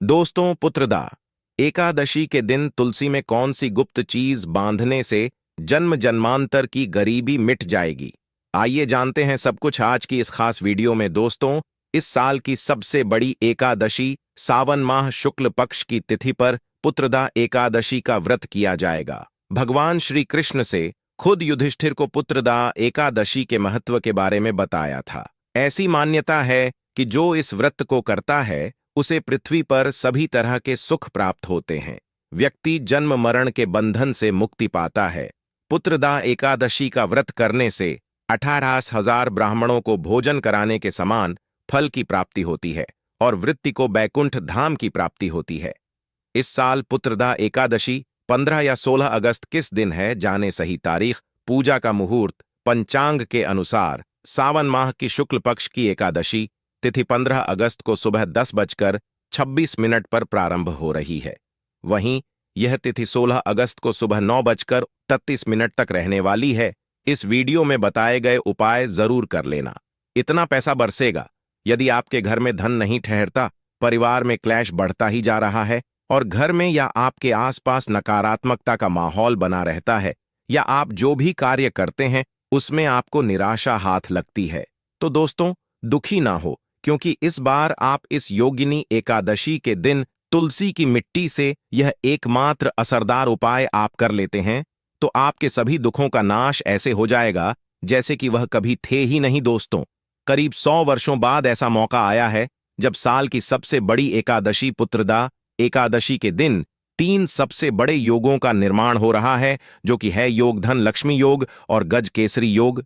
दोस्तों, पुत्रदा एकादशी के दिन तुलसी में कौन सी गुप्त चीज बांधने से जन्म जन्मांतर की गरीबी मिट जाएगी? आइए जानते हैं सब कुछ आज की इस खास वीडियो में। दोस्तों, इस साल की सबसे बड़ी एकादशी सावन माह शुक्ल पक्ष की तिथि पर पुत्रदा एकादशी का व्रत किया जाएगा। भगवान श्री कृष्ण से खुद युधिष्ठिर को पुत्रदा एकादशी के महत्व के बारे में बताया था। ऐसी मान्यता है कि जो इस व्रत को करता है उसे पृथ्वी पर सभी तरह के सुख प्राप्त होते हैं। व्यक्ति जन्म मरण के बंधन से मुक्ति पाता है। पुत्रदा एकादशी का व्रत करने से 18,000 ब्राह्मणों को भोजन कराने के समान फल की प्राप्ति होती है और वृत्ति को बैकुंठ धाम की प्राप्ति होती है। इस साल पुत्रदा एकादशी 15 या 16 अगस्त किस दिन है, जाने सही तारीख। पूजा का मुहूर्त पंचांग के अनुसार सावन माह की शुक्ल पक्ष की एकादशी तिथि 15 अगस्त को सुबह 10:26 पर प्रारंभ हो रही है। वहीं यह तिथि 16 अगस्त को सुबह 9:33 तक रहने वाली है। इस वीडियो में बताए गए उपाय जरूर कर लेना। इतना पैसा बरसेगा। यदि आपके घर में धन नहीं ठहरता, परिवार में क्लैश बढ़ता ही जा रहा है और घर में या आपके आसपास नकारात्मकता का माहौल बना रहता है, या आप जो भी कार्य करते हैं उसमें आपको निराशा हाथ लगती है, तो दोस्तों दुखी ना हो, क्योंकि इस बार आप इस योगिनी एकादशी के दिन तुलसी की मिट्टी से यह एकमात्र असरदार उपाय आप कर लेते हैं तो आपके सभी दुखों का नाश ऐसे हो जाएगा जैसे कि वह कभी थे ही नहीं। दोस्तों, करीब 100 वर्षों बाद ऐसा मौका आया है जब साल की सबसे बड़ी एकादशी पुत्रदा एकादशी के दिन 3 सबसे बड़े योगों का निर्माण हो रहा है, जो कि है योग धन लक्ष्मी योग और गज केसरी योग।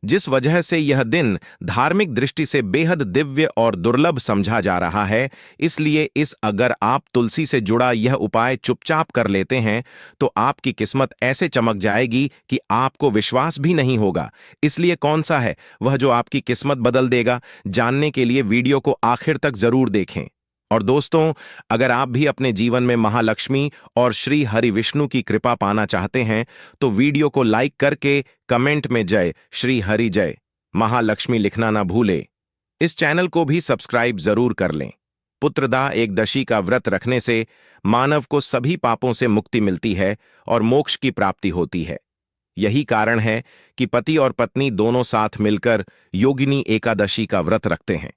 जिस वजह से यह दिन धार्मिक दृष्टि से बेहद दिव्य और दुर्लभ समझा जा रहा है, इसलिए अगर आप तुलसी से जुड़ा यह उपाय चुपचाप कर लेते हैं तो आपकी किस्मत ऐसे चमक जाएगी कि आपको विश्वास भी नहीं होगा। इसलिए कौन सा है वह जो आपकी किस्मत बदल देगा, जानने के लिए वीडियो को आखिर तक जरूर देखें। और दोस्तों, अगर आप भी अपने जीवन में महालक्ष्मी और श्री हरि विष्णु की कृपा पाना चाहते हैं तो वीडियो को लाइक करके कमेंट में जय श्री हरि जय महालक्ष्मी लिखना ना भूले। इस चैनल को भी सब्सक्राइब जरूर कर लें। पुत्रदा एकदशी का व्रत रखने से मानव को सभी पापों से मुक्ति मिलती है और मोक्ष की प्राप्ति होती है। यही कारण है कि पति और पत्नी दोनों साथ मिलकर योगिनी एकादशी का व्रत रखते हैं।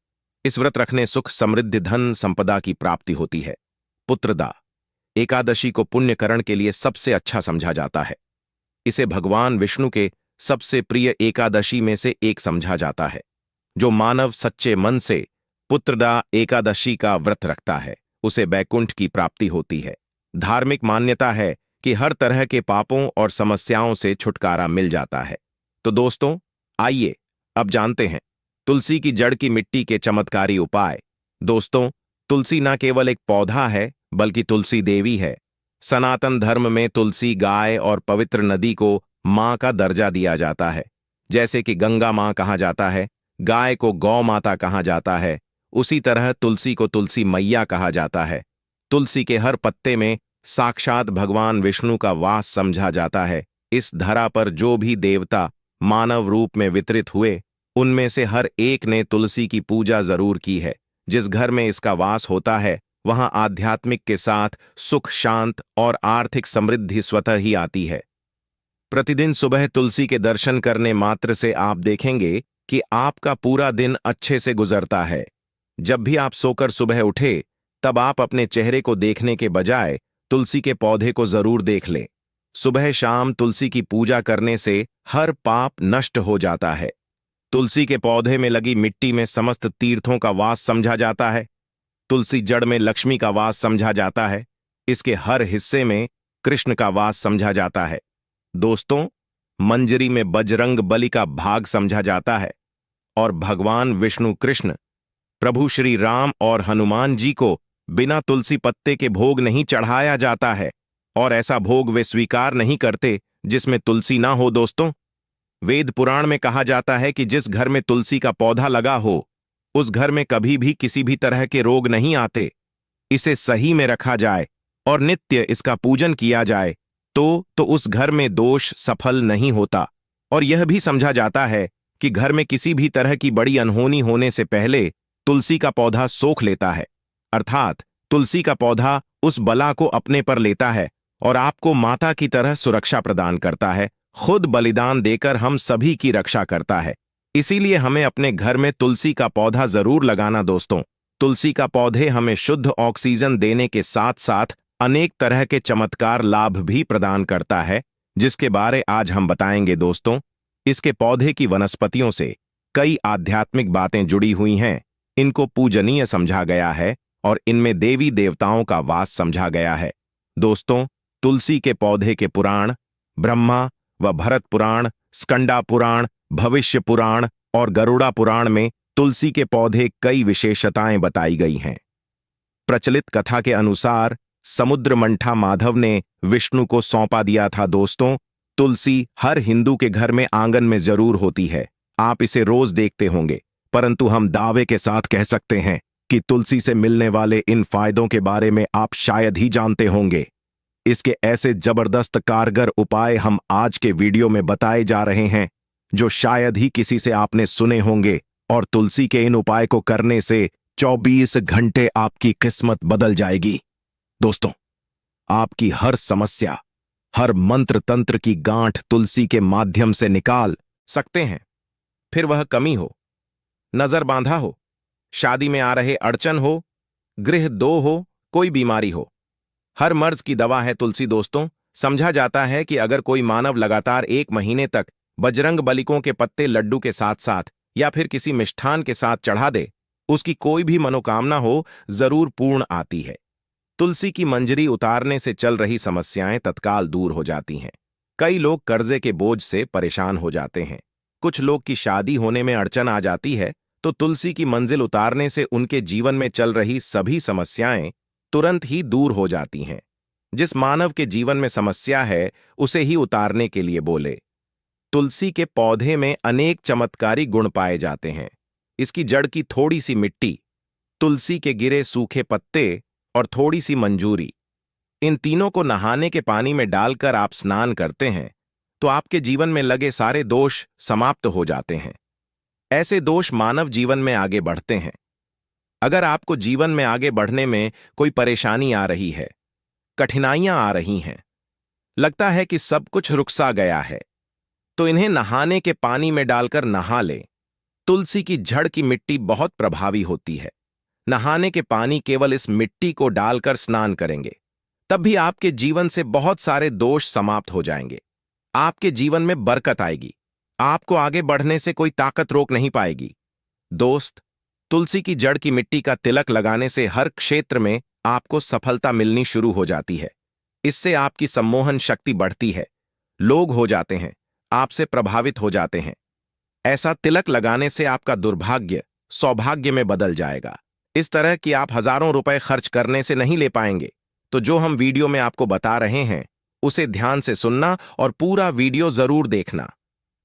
इस व्रत रखने सुख समृद्धि धन संपदा की प्राप्ति होती है। पुत्रदा एकादशी को पुण्यकरण के लिए सबसे अच्छा समझा जाता है। इसे भगवान विष्णु के सबसे प्रिय एकादशी में से एक समझा जाता है। जो मानव सच्चे मन से पुत्रदा एकादशी का व्रत रखता है उसे बैकुंठ की प्राप्ति होती है। धार्मिक मान्यता है कि हर तरह के पापों और समस्याओं से छुटकारा मिल जाता है। तो दोस्तों, आइए अब जानते हैं तुलसी की जड़ की मिट्टी के चमत्कारी उपाय। दोस्तों, तुलसी न केवल एक पौधा है बल्कि तुलसी देवी है। सनातन धर्म में तुलसी गाय और पवित्र नदी को मां का दर्जा दिया जाता है। जैसे कि गंगा मां कहा जाता है, गाय को गौ माता कहा जाता है, उसी तरह तुलसी को तुलसी मैया कहा जाता है। तुलसी के हर पत्ते में साक्षात भगवान विष्णु का वास समझा जाता है। इस धरा पर जो भी देवता मानव रूप में वितरित हुए उनमें से हर एक ने तुलसी की पूजा जरूर की है। जिस घर में इसका वास होता है वहां आध्यात्मिक के साथ सुख शांत और आर्थिक समृद्धि स्वतः ही आती है। प्रतिदिन सुबह तुलसी के दर्शन करने मात्र से आप देखेंगे कि आपका पूरा दिन अच्छे से गुजरता है। जब भी आप सोकर सुबह उठे तब आप अपने चेहरे को देखने के बजाय तुलसी के पौधे को जरूर देख लें। सुबह शाम तुलसी की पूजा करने से हर पाप नष्ट हो जाता है। तुलसी के पौधे में लगी मिट्टी में समस्त तीर्थों का वास समझा जाता है। तुलसी जड़ में लक्ष्मी का वास समझा जाता है। इसके हर हिस्से में कृष्ण का वास समझा जाता है। दोस्तों, मंजरी में बजरंग बली का भाग समझा जाता है और भगवान विष्णु कृष्ण, प्रभु श्री राम और हनुमान जी को बिना तुलसी पत्ते के भोग नहीं चढ़ाया जाता है और ऐसा भोग वे स्वीकार नहीं करते जिसमें तुलसी ना हो। दोस्तों, वेद पुराण में कहा जाता है कि जिस घर में तुलसी का पौधा लगा हो उस घर में कभी भी किसी भी तरह के रोग नहीं आते। इसे सही में रखा जाए और नित्य इसका पूजन किया जाए तो उस घर में दोष सफल नहीं होता। और यह भी समझा जाता है कि घर में किसी भी तरह की बड़ी अनहोनी होने से पहले तुलसी का पौधा सोख लेता है, अर्थात तुलसी का पौधा उस बला को अपने पर लेता है और आपको माता की तरह सुरक्षा प्रदान करता है, खुद बलिदान देकर हम सभी की रक्षा करता है। इसीलिए हमें अपने घर में तुलसी का पौधा जरूर लगाना दोस्तों। तुलसी का पौधे हमें शुद्ध ऑक्सीजन देने के साथ साथ अनेक तरह के चमत्कार लाभ भी प्रदान करता है, जिसके बारे आज हम बताएंगे दोस्तों। इसके पौधे की वनस्पतियों से कई आध्यात्मिक बातें जुड़ी हुई हैं। इनको पूजनीय समझा गया है और इनमें देवी देवताओं का वास समझा गया है। दोस्तों, तुलसी के पौधे के पुराण ब्रह्मा व भरत पुराण, स्कंदा पुराण, भविष्य पुराण और गरुड़ा पुराण में तुलसी के पौधे कई विशेषताएं बताई गई हैं। प्रचलित कथा के अनुसार समुद्र मंथा माधव ने विष्णु को सौंपा दिया था दोस्तों। तुलसी हर हिंदू के घर में आंगन में जरूर होती है, आप इसे रोज देखते होंगे, परंतु हम दावे के साथ कह सकते हैं कि तुलसी से मिलने वाले इन फायदों के बारे में आप शायद ही जानते होंगे। इसके ऐसे जबरदस्त कारगर उपाय हम आज के वीडियो में बताए जा रहे हैं जो शायद ही किसी से आपने सुने होंगे, और तुलसी के इन उपाय को करने से 24 घंटे आपकी किस्मत बदल जाएगी। दोस्तों, आपकी हर समस्या, हर मंत्र तंत्र की गांठ तुलसी के माध्यम से निकाल सकते हैं। फिर वह कमी हो, नजर बांधा हो, शादी में आ रहे अड़चन हो, गृह दो हो, कोई बीमारी हो, हर मर्ज की दवा है तुलसी दोस्तों। समझा जाता है कि अगर कोई मानव लगातार 1 महीने तक बजरंग बलिकों के पत्ते लड्डू के साथ साथ या फिर किसी मिष्ठान के साथ चढ़ा दे, उसकी कोई भी मनोकामना हो जरूर पूर्ण आती है। तुलसी की मंजरी उतारने से चल रही समस्याएं तत्काल दूर हो जाती हैं। कई लोग कर्जे के बोझ से परेशान हो जाते हैं, कुछ लोग की शादी होने में अड़चन आ जाती है, तो तुलसी की मंजिल उतारने से उनके जीवन में चल रही सभी समस्याएं तुरंत ही दूर हो जाती हैं। जिस मानव के जीवन में समस्या है उसे ही उतारने के लिए बोले। तुलसी के पौधे में अनेक चमत्कारी गुण पाए जाते हैं। इसकी जड़ की थोड़ी सी मिट्टी, तुलसी के गिरे सूखे पत्ते और थोड़ी सी मंजूरी, इन तीनों को नहाने के पानी में डालकर आप स्नान करते हैं तो आपके जीवन में लगे सारे दोष समाप्त हो जाते हैं। ऐसे दोष मानव जीवन में आगे बढ़ते हैं। अगर आपको जीवन में आगे बढ़ने में कोई परेशानी आ रही है, कठिनाइयां आ रही हैं, लगता है कि सब कुछ रुकसा गया है, तो इन्हें नहाने के पानी में डालकर नहा लें। तुलसी की जड़ की मिट्टी बहुत प्रभावी होती है। नहाने के पानी केवल इस मिट्टी को डालकर स्नान करेंगे, तब भी आपके जीवन से बहुत सारे दोष समाप्त हो जाएंगे। आपके जीवन में बरकत आएगी, आपको आगे बढ़ने से कोई ताकत रोक नहीं पाएगी। दोस्त, तुलसी की जड़ की मिट्टी का तिलक लगाने से हर क्षेत्र में आपको सफलता मिलनी शुरू हो जाती है। इससे आपकी सम्मोहन शक्ति बढ़ती है, लोग हो जाते हैं, आपसे प्रभावित हो जाते हैं। ऐसा तिलक लगाने से आपका दुर्भाग्य सौभाग्य में बदल जाएगा। इस तरह कि आप हजारों रुपए खर्च करने से नहीं ले पाएंगे। तो जो हम वीडियो में आपको बता रहे हैं उसे ध्यान से सुनना और पूरा वीडियो जरूर देखना।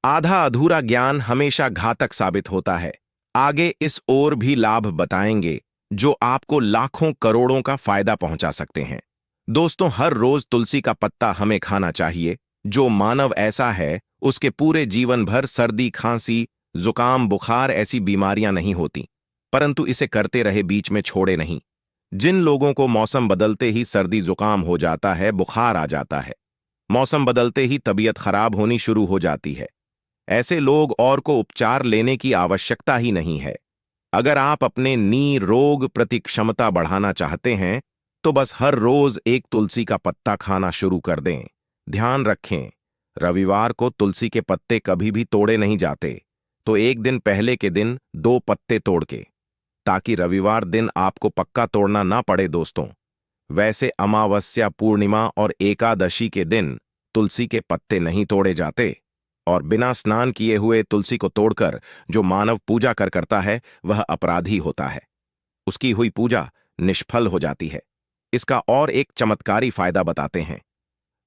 आधा अधूरा ज्ञान हमेशा घातक साबित होता है। आगे इस ओर भी लाभ बताएंगे जो आपको लाखों करोड़ों का फायदा पहुंचा सकते हैं। दोस्तों, हर रोज तुलसी का पत्ता हमें खाना चाहिए। जो मानव ऐसा है उसके पूरे जीवन भर सर्दी, खांसी, जुकाम, बुखार ऐसी बीमारियां नहीं होती, परंतु इसे करते रहे, बीच में छोड़े नहीं। जिन लोगों को मौसम बदलते ही सर्दी जुकाम हो जाता है, बुखार आ जाता है, मौसम बदलते ही तबीयत खराब होनी शुरू हो जाती है, ऐसे लोग और को उपचार लेने की आवश्यकता ही नहीं है। अगर आप अपने रोग प्रति क्षमता बढ़ाना चाहते हैं तो बस हर रोज एक तुलसी का पत्ता खाना शुरू कर दें। ध्यान रखें, रविवार को तुलसी के पत्ते कभी भी तोड़े नहीं जाते, तो एक दिन पहले के दिन 2 पत्ते तोड़ के, ताकि रविवार दिन आपको पक्का तोड़ना ना पड़े दोस्तों। वैसे अमावस्या, पूर्णिमा और एकादशी के दिन तुलसी के पत्ते नहीं तोड़े जाते, और बिना स्नान किए हुए तुलसी को तोड़कर जो मानव पूजा करता है वह अपराधी होता है, उसकी हुई पूजा निष्फल हो जाती है। इसका और एक चमत्कारी फायदा बताते हैं।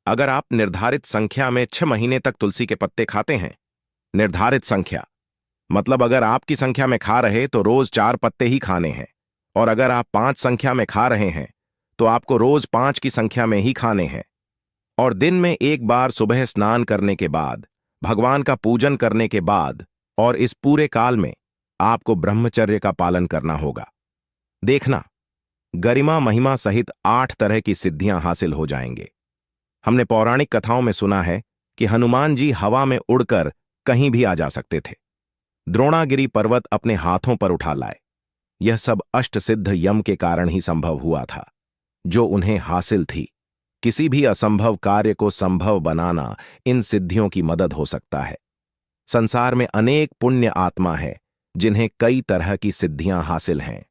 अगर आप निर्धारित संख्या में 6 महीने तक तुलसी के पत्ते खाते हैं, निर्धारित संख्या मतलब अगर आपकी संख्या में खा रहे तो रोज 4 पत्ते ही खाने हैं, और अगर आप 5 संख्या में खा रहे हैं तो आपको रोज 5 की संख्या में ही खाने हैं, और दिन में एक बार सुबह स्नान करने के बाद, भगवान का पूजन करने के बाद, और इस पूरे काल में आपको ब्रह्मचर्य का पालन करना होगा। देखना, गरिमा महिमा सहित 8 तरह की सिद्धियां हासिल हो जाएंगे। हमने पौराणिक कथाओं में सुना है कि हनुमान जी हवा में उड़कर कहीं भी आ जा सकते थे। द्रोणागिरी पर्वत अपने हाथों पर उठा लाए। यह सब अष्ट सिद्ध यम के कारण ही संभव हुआ था, जो उन्हें हासिल थी। किसी भी असंभव कार्य को संभव बनाना इन सिद्धियों की मदद हो सकता है। संसार में अनेक पुण्य आत्मा है जिन्हें कई तरह की सिद्धियां हासिल हैं।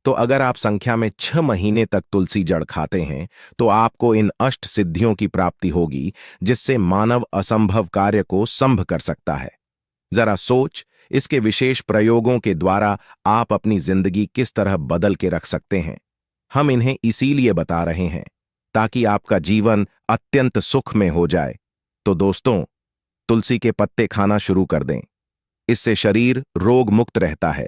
तो अगर आप संख्या में 6 महीने तक तुलसी जड़ खाते हैं तो आपको इन अष्ट सिद्धियों की प्राप्ति होगी, जिससे मानव असंभव कार्य को संभव कर सकता है। जरा सोच, इसके विशेष प्रयोगों के द्वारा आप अपनी जिंदगी किस तरह बदल के रख सकते हैं। हम इन्हें इसीलिए बता रहे हैं ताकि आपका जीवन अत्यंत सुख में हो जाए। तो दोस्तों, तुलसी के पत्ते खाना शुरू कर दें। इससे शरीर रोग मुक्त रहता है।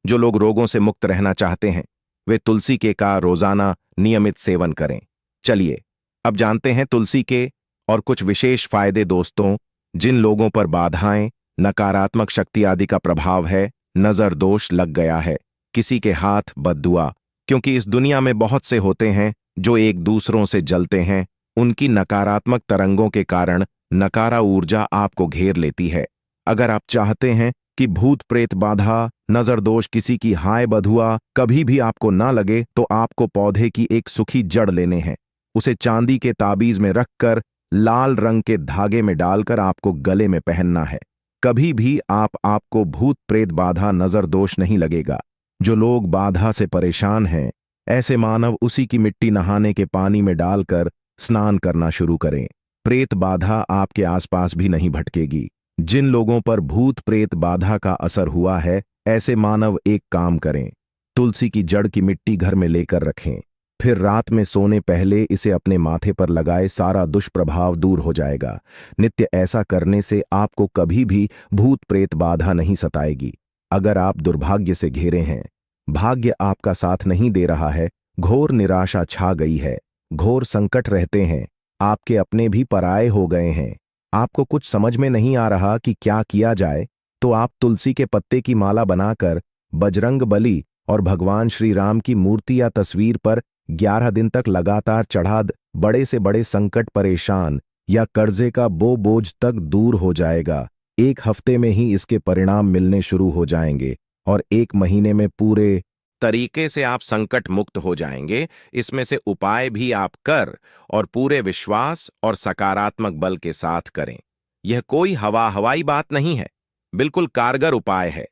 जो लोग रोगों से मुक्त रहना चाहते हैं वे तुलसी के का रोजाना नियमित सेवन करें। चलिए अब जानते हैं तुलसी के और कुछ विशेष फायदे। दोस्तों, जिन लोगों पर बाधाएं, नकारात्मक शक्ति आदि का प्रभाव है, नजर दोष लग गया है, किसी के हाथ बद्दुआ, क्योंकि इस दुनिया में बहुत से होते हैं जो एक दूसरों से जलते हैं, उनकी नकारात्मक तरंगों के कारण नकारा ऊर्जा आपको घेर लेती है। अगर आप चाहते हैं कि भूत प्रेत बाधा, नजर दोष, किसी की हाय बधुआ कभी भी आपको ना लगे, तो आपको पौधे की एक सूखी जड़ लेने हैं। उसे चांदी के ताबीज में रखकर लाल रंग के धागे में डालकर आपको गले में पहनना है। कभी भी आपको भूत प्रेत बाधा, नजर दोष नहीं लगेगा। जो लोग बाधा से परेशान हैं, ऐसे मानव उसी की मिट्टी नहाने के पानी में डालकर स्नान करना शुरू करें। प्रेत बाधा आपके आसपास भी नहीं भटकेगी। जिन लोगों पर भूत प्रेत बाधा का असर हुआ है, ऐसे मानव एक काम करें, तुलसी की जड़ की मिट्टी घर में लेकर रखें, फिर रात में सोने पहले इसे अपने माथे पर लगाए, सारा दुष्प्रभाव दूर हो जाएगा। नित्य ऐसा करने से आपको कभी भी भूत प्रेत बाधा नहीं सताएगी। अगर आप दुर्भाग्य से घिरे हैं, भाग्य आपका साथ नहीं दे रहा है, घोर निराशा छा गई है, घोर संकट रहते हैं, आपके अपने भी पराये हो गए हैं, आपको कुछ समझ में नहीं आ रहा कि क्या किया जाए, तो आप तुलसी के पत्ते की माला बनाकर बजरंग बली और भगवान श्री राम की मूर्ति या तस्वीर पर 11 दिन तक लगातार चढ़ा द। बड़े से बड़े संकट, परेशान या कर्जे का बोझ तक दूर हो जाएगा। 1 हफ्ते में ही इसके परिणाम मिलने शुरू हो जाएंगे और 1 महीने में पूरे तरीके से आप संकट मुक्त हो जाएंगे। इसमें से उपाय भी आप कर और पूरे विश्वास और सकारात्मक बल के साथ करें। यह कोई हवाई बात नहीं है, बिल्कुल कारगर उपाय है।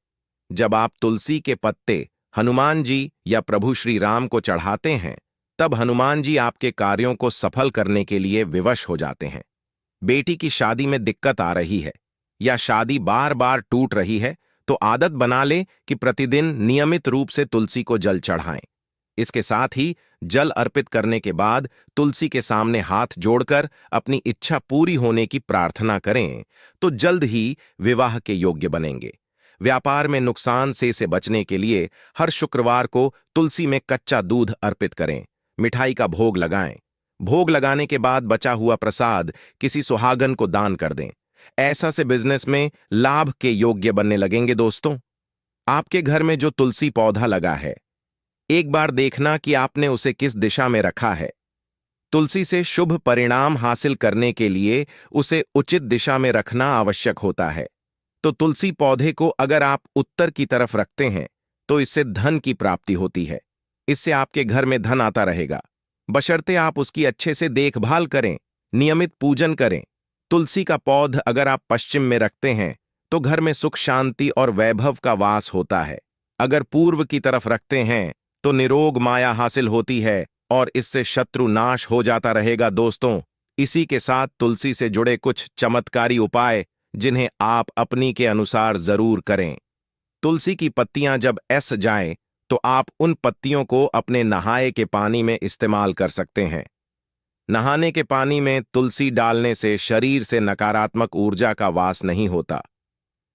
जब आप तुलसी के पत्ते हनुमान जी या प्रभु श्री राम को चढ़ाते हैं, तब हनुमान जी आपके कार्यों को सफल करने के लिए विवश हो जाते हैं। बेटी की शादी में दिक्कत आ रही है या शादी बार बार टूट रही है, तो आदत बना ले कि प्रतिदिन नियमित रूप से तुलसी को जल चढ़ाएं। इसके साथ ही जल अर्पित करने के बाद तुलसी के सामने हाथ जोड़कर अपनी इच्छा पूरी होने की प्रार्थना करें, तो जल्द ही विवाह के योग्य बनेंगे। व्यापार में नुकसान से बचने के लिए हर शुक्रवार को तुलसी में कच्चा दूध अर्पित करें, मिठाई का भोग लगाएं। भोग लगाने के बाद बचा हुआ प्रसाद किसी सुहागन को दान कर दें। ऐसा से बिजनेस में लाभ के योग्य बनने लगेंगे। दोस्तों, आपके घर में जो तुलसी पौधा लगा है, एक बार देखना कि आपने उसे किस दिशा में रखा है। तुलसी से शुभ परिणाम हासिल करने के लिए उसे उचित दिशा में रखना आवश्यक होता है। तो तुलसी पौधे को अगर आप उत्तर की तरफ रखते हैं तो इससे धन की प्राप्ति होती है। इससे आपके घर में धन आता रहेगा, बशर्ते आप उसकी अच्छे से देखभाल करें, नियमित पूजन करें। तुलसी का पौध अगर आप पश्चिम में रखते हैं तो घर में सुख, शांति और वैभव का वास होता है। अगर पूर्व की तरफ रखते हैं तो निरोग माया हासिल होती है और इससे शत्रु नाश हो जाता रहेगा। दोस्तों, इसी के साथ तुलसी से जुड़े कुछ चमत्कारी उपाय जिन्हें आप अपनी के अनुसार जरूर करें। तुलसी की पत्तियां जब ऐस जाएं तो आप उन पत्तियों को अपने नहाए के पानी में इस्तेमाल कर सकते हैं। नहाने के पानी में तुलसी डालने से शरीर से नकारात्मक ऊर्जा का वास नहीं होता।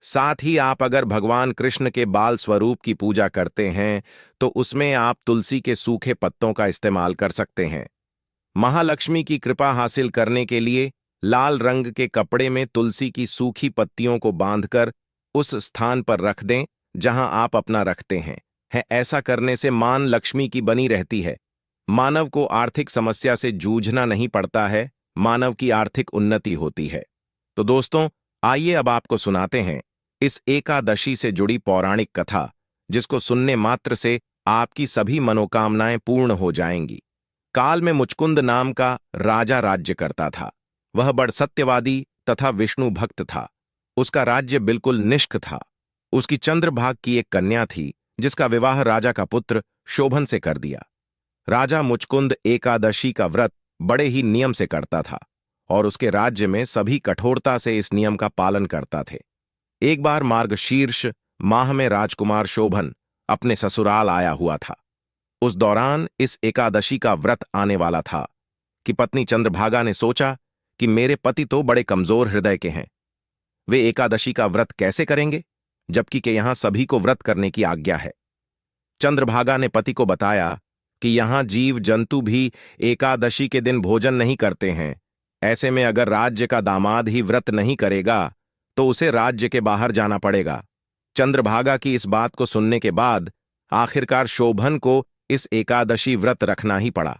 साथ ही आप अगर भगवान कृष्ण के बाल स्वरूप की पूजा करते हैं तो उसमें आप तुलसी के सूखे पत्तों का इस्तेमाल कर सकते हैं। महालक्ष्मी की कृपा हासिल करने के लिए लाल रंग के कपड़े में तुलसी की सूखी पत्तियों को बांधकर उस स्थान पर रख दें जहां आप अपना रखते हैं। है। ऐसा करने से मान लक्ष्मी की बनी रहती है। मानव को आर्थिक समस्या से जूझना नहीं पड़ता है, मानव की आर्थिक उन्नति होती है। तो दोस्तों, आइए अब आपको सुनाते हैं इस एकादशी से जुड़ी पौराणिक कथा, जिसको सुनने मात्र से आपकी सभी मनोकामनाएं पूर्ण हो जाएंगी। काल में मुचकुंद नाम का राजा राज्य करता था। वह बड़ सत्यवादी तथा विष्णु भक्त था। उसका राज्य बिल्कुल निष्क था। उसकी चंद्रभाग की एक कन्या थी, जिसका विवाह राजा का पुत्र शोभन से कर दिया। राजा मुचकुंद एकादशी का व्रत बड़े ही नियम से करता था और उसके राज्य में सभी कठोरता से इस नियम का पालन करता थे। एक बार मार्गशीर्ष माह में राजकुमार शोभन अपने ससुराल आया हुआ था। उस दौरान इस एकादशी का व्रत आने वाला था कि पत्नी चंद्रभागा ने सोचा कि मेरे पति तो बड़े कमजोर हृदय के हैं, वे एकादशी का व्रत कैसे करेंगे, जबकि के यहां सभी को व्रत करने की आज्ञा है। चंद्रभागा ने पति को बताया कि यहां जीव जंतु भी एकादशी के दिन भोजन नहीं करते हैं। ऐसे में अगर राज्य का दामाद ही व्रत नहीं करेगा तो उसे राज्य के बाहर जाना पड़ेगा। चंद्रभागा की इस बात को सुनने के बाद आखिरकार शोभन को इस एकादशी व्रत रखना ही पड़ा,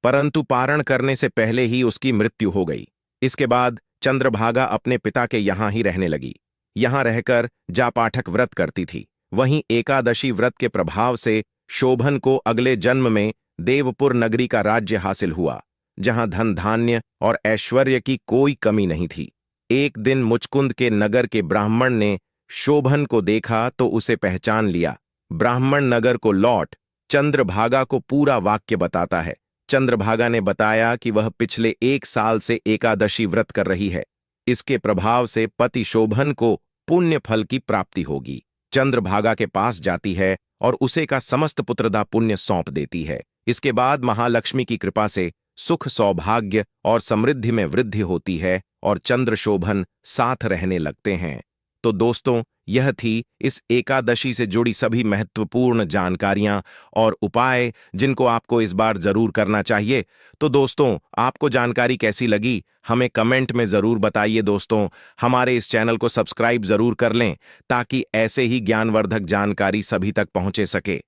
परंतु पारण करने से पहले ही उसकी मृत्यु हो गई। इसके बाद चंद्रभागा अपने पिता के यहां ही रहने लगी। यहां रहकर जापाठक व्रत करती थी। वहीं एकादशी व्रत के प्रभाव से शोभन को अगले जन्म में देवपुर नगरी का राज्य हासिल हुआ, जहां धन धान्य और ऐश्वर्य की कोई कमी नहीं थी। एक दिन मुचकुंद के नगर के ब्राह्मण ने शोभन को देखा तो उसे पहचान लिया। ब्राह्मण नगर को लौट चंद्रभागा को पूरा वाक्य बताता है। चंद्रभागा ने बताया कि वह पिछले 1 साल से एकादशी व्रत कर रही है। इसके प्रभाव से पति शोभन को पुण्य फल की प्राप्ति होगी। चंद्रभागा के पास जाती है और उसे का समस्त पुत्रदा पुण्य सौंप देती है। इसके बाद महालक्ष्मी की कृपा से सुख, सौभाग्य और समृद्धि में वृद्धि होती है और चंद्र शोभन साथ रहने लगते हैं। तो दोस्तों, यह थी इस एकादशी से जुड़ी सभी महत्वपूर्ण जानकारियां और उपाय, जिनको आपको इस बार जरूर करना चाहिए। तो दोस्तों, आपको जानकारी कैसी लगी हमें कमेंट में जरूर बताइए। दोस्तों, हमारे इस चैनल को सब्सक्राइब जरूर कर लें ताकि ऐसे ही ज्ञानवर्धक जानकारी सभी तक पहुंचे सके।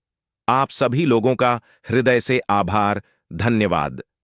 आप सभी लोगों का हृदय से आभार, धन्यवाद।